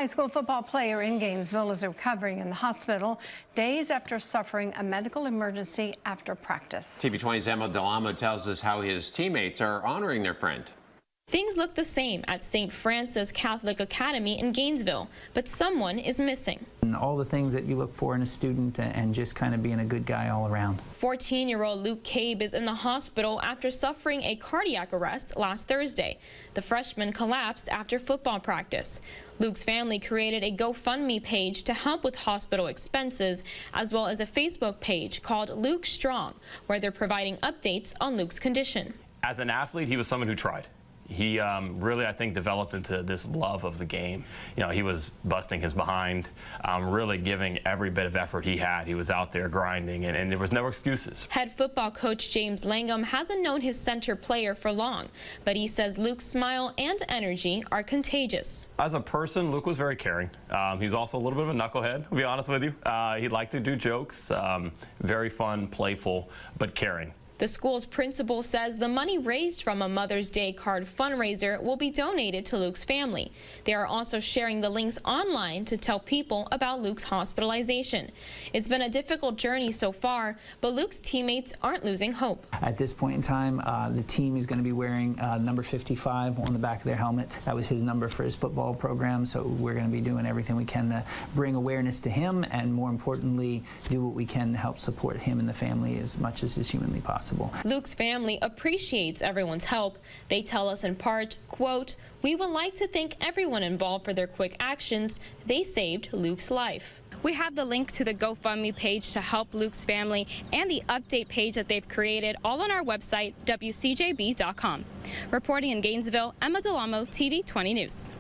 High school football player in Gainesville is recovering in the hospital days after suffering a medical emergency after practice. TV20's Emma Delamo tells us how his teammates are honoring their friend. Things look the same at St. Francis Catholic Academy in Gainesville, but someone is missing. And all the things that you look for in a student and just kind of being a good guy all around. 14-year-old Luke Cabe is in the hospital after suffering a cardiac arrest last Thursday. The freshman collapsed after football practice. Luke's family created a GoFundMe page to help with hospital expenses, as well as a Facebook page called Luke Strong, where they're providing updates on Luke's condition. As an athlete, he was someone who tried. He really, I think, developed into this love of the game. You know, he was busting his behind, really giving every bit of effort he had. He was out there grinding, and there was no excuses. Head football coach James Langham hasn't known his center player for long, but he says Luke's smile and energy are contagious. As a person, Luke was very caring. He's also a little bit of a knucklehead, to be honest with you. He liked to do jokes, very fun, playful, but caring. The school's principal says the money raised from a Mother's Day card fundraiser will be donated to Luke's family. They are also sharing the links online to tell people about Luke's hospitalization. It's been a difficult journey so far, but Luke's teammates aren't losing hope. At this point in time, the team is going to be wearing number 55 on the back of their helmet. That was his number for his football program, so we're going to be doing everything we can to bring awareness to him and, more importantly, do what we can to help support him and the family as much as is humanly possible. Luke's family appreciates everyone's help. They tell us in part, quote, "We would like to thank everyone involved for their quick actions. They saved Luke's life." We have the link to the GoFundMe page to help Luke's family and the update page that they've created all on our website, WCJB.com. Reporting in Gainesville, Emma Delamo, TV 20 News.